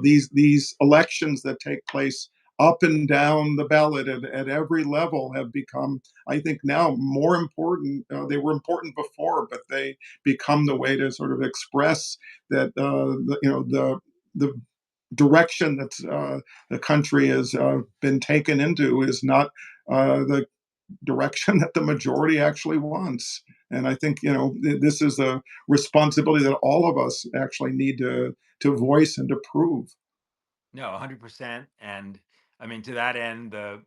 these elections that take place up and down the ballot at every level have become, I think, now more important. They were important before, but they become the way to sort of express that the direction that the country has been taken into is not the direction that the majority actually wants. And I think this is a responsibility that all of us actually need to voice and to prove. No, 100%. And I mean, to that end, the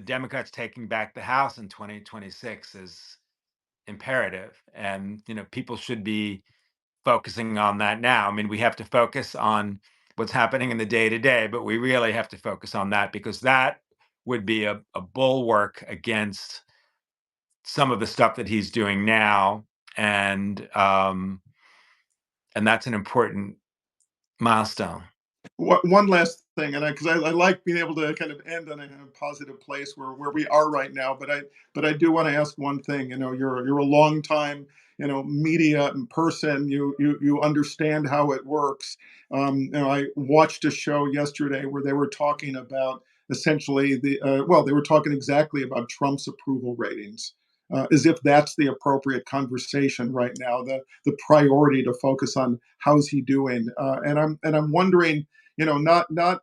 Democrats taking back the House in 2026 is imperative, and people should be focusing on that now. I mean, we have to focus on what's happening in the day to day, but we really have to focus on that because that would be a bulwark against some of the stuff that he's doing now, and um, and that's an important milestone. One last thing, and because I like being able to kind of end on a positive place where we are right now, but I do want to ask one thing. You're a long time media person. You understand how it works. I watched a show yesterday where they were talking about essentially they were talking exactly about Trump's approval ratings. As if that's the appropriate conversation right now, the priority to focus on how's he doing, and I'm wondering, not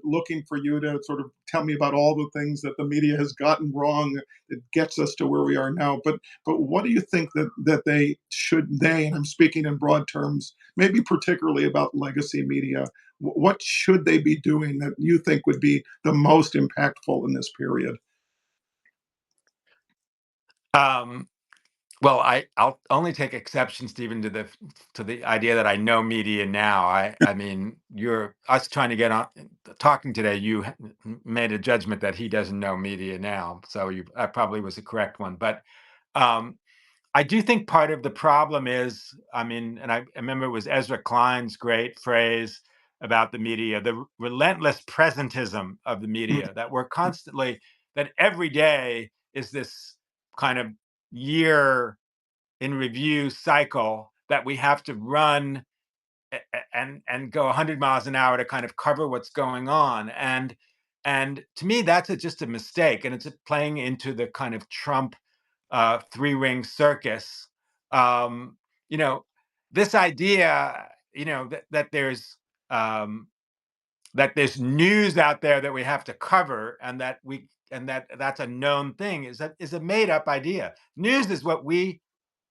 looking for you to sort of tell me about all the things that the media has gotten wrong that gets us to where we are now, but what do you think that and I'm speaking in broad terms, maybe particularly about legacy media, what should they be doing that you think would be the most impactful in this period? Um, Well, I'll only take exception, Stephen, to the idea that I know media now. I mean, you're us trying to get on talking today. Made a judgment that he doesn't know media now, so that probably was the correct one. But um, I do think part of the problem is, I mean, and I remember it was Ezra Klein's great phrase. about the media, the relentless presentism of the Mm. media, that we're constantly, that every day is this kind of year in review cycle that we have to run and go 100 miles an hour to kind of cover what's going on. And to me, that's just a mistake, and it's playing into the kind of Trump three-ring circus. Um, you know, this idea, um, that there's news out there that we have to cover, and that's a known thing, is a made up idea. News is what we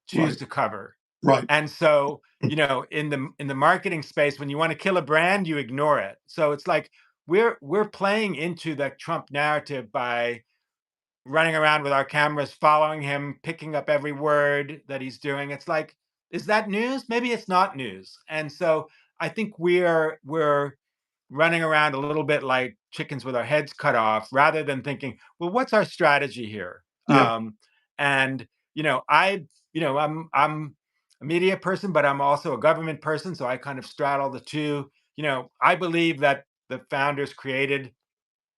choose Right. to cover. Right. And so, in the marketing space, when you want to kill a brand, you ignore it. So it's like we're playing into the Trump narrative by running around with our cameras, following him, picking up every word that he's doing. It's like, is that news? Maybe it's not news. And so I think we're running around a little bit like chickens with our heads cut off, rather than thinking, well, what's our strategy here? Yeah. And I'm a media person, but I'm also a government person, so I kind of straddle the two. I believe that the founders created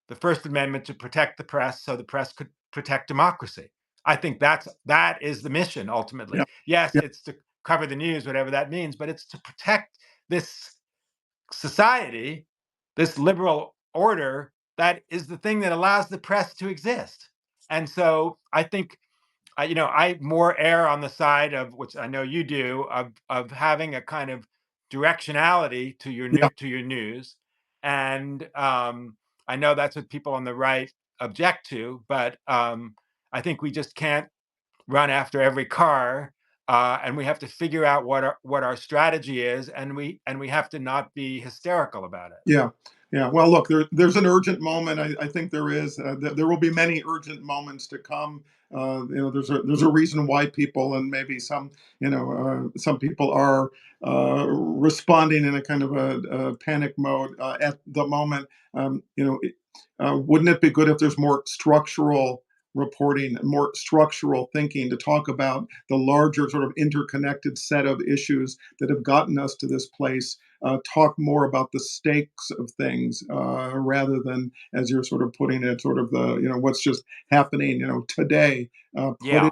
the First Amendment to protect the press so the press could protect democracy. I think that is the mission Yeah. ultimately. Yes, Yeah. it's to cover the news, whatever that means, but it's to protect this society, this liberal order that is the thing that allows the press to exist. And so I think I more err on the side of, which I know you do, of having a kind of directionality to your Yeah. news, and I know that's what people on the right object to, but I think we just can't run after every car, and we have to figure out what our strategy is, and we have to not be hysterical about it. Yeah, yeah. Well, look, there's an urgent moment. I think there is. There will be many urgent moments to come. There's a reason why people, and maybe some people are responding in a kind of a panic mode at the moment. Wouldn't it be good if there's more structural reporting, more structural thinking to talk about the larger sort of interconnected set of issues that have gotten us to this place, talk more about the stakes of things rather than, as you're sort of putting it, sort of the what's just happening today. Put it Yeah.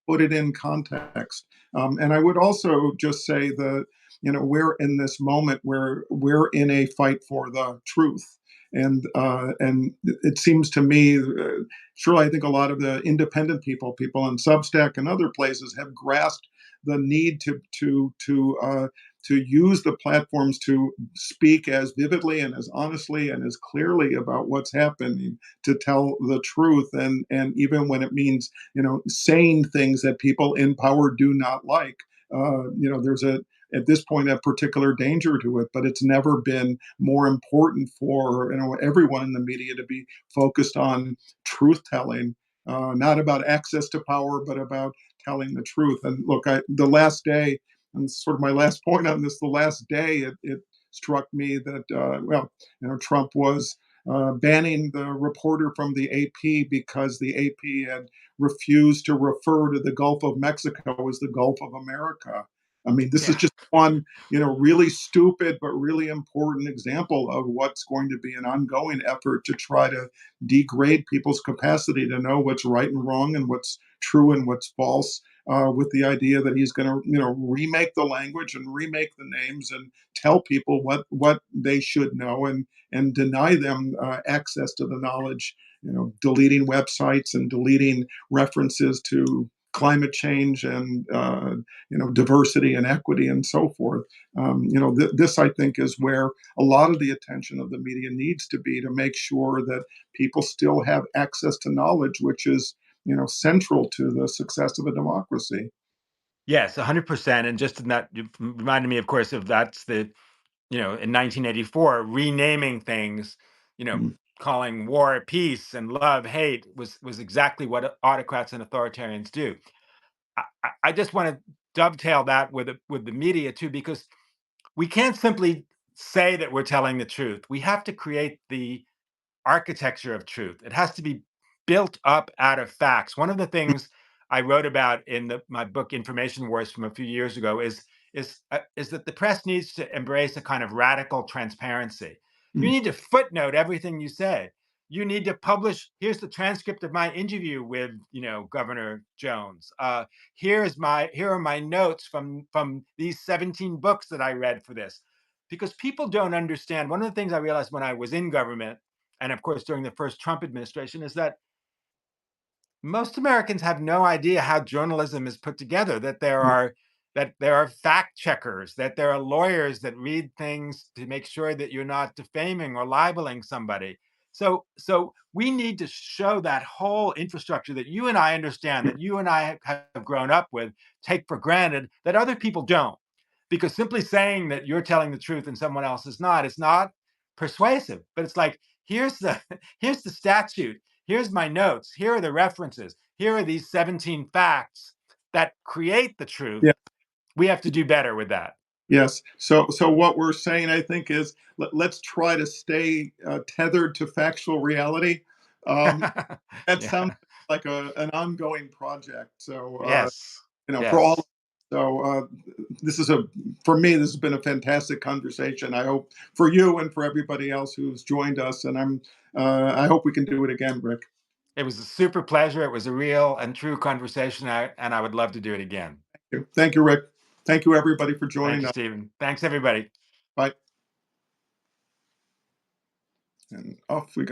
put it in context. And I would also just say that we're in this moment where we're in a fight for the truth. And it seems to me, surely I think a lot of the independent people on Substack and other places have grasped the need to use the platforms to speak as vividly and as honestly and as clearly about what's happening, to tell the truth, and even when it means saying things that people in power do not like. There's at this point a particular danger to it, but it's never been more important for everyone in the media to be focused on truth telling, not about access to power, but about telling the truth. And look, the last day, and sort of my last point on this, the last day, it struck me that Trump was banning the reporter from the AP because the AP had refused to refer to the Gulf of Mexico as the Gulf of America. I mean, this is Yeah. just one, really stupid but really important example of what's going to be an ongoing effort to try to degrade people's capacity to know what's right and wrong and what's true and what's false. With the idea that he's going to, remake the language and remake the names and tell people what they should know, and deny them access to the knowledge. Deleting websites and deleting references to climate change and diversity and equity and so forth. This I think is where a lot of the attention of the media needs to be, to make sure that people still have access to knowledge, which is central to the success of a democracy. Yes, 100%. And just in that, you reminded me, of course, of that's in 1984, renaming things, you know, Mm. calling war peace and love hate was exactly what autocrats and authoritarians do. I just want to dovetail that with the media too, because we can't simply say that we're telling the truth. We have to create the architecture of truth. It has to be built up out of facts. One of the things I wrote about in my book Information Wars from a few years ago is that the press needs to embrace a kind of radical transparency. You Mm. need to footnote everything you say. You need to publish. Here's the transcript of my interview with, Governor Jones. Here are my notes from these 17 books that I read for this, because people don't understand. One of the things I realized when I was in government, and of course during the first Trump administration, is that most Americans have no idea how journalism is put together, Yeah. that there are fact checkers, that there are lawyers that read things to make sure that you're not defaming or libeling somebody. So we need to show that whole infrastructure that you and I understand, that you and I have grown up with, take for granted, that other people don't. Because simply saying that you're telling the truth and someone else is not, it's not persuasive. But it's like, here's the here's the statute, here's my notes, here are the references, here are these 17 facts that create the truth. Yeah. We have to do better with that. Yes. So what we're saying, I think, is let's try to stay tethered to factual reality. Um, that sounds Yeah. like an ongoing project. So Yes. for all. Yes. So this is for me, this has been a fantastic conversation. I hope for you and for everybody else who's joined us, and I hope we can do it again, Rick. It was a super pleasure. It was a real and true conversation, and I would love to do it again. Thank you, Rick. Thank you, everybody, for Thank joining you, us. Stephen. Thanks, everybody. Bye. And off we go.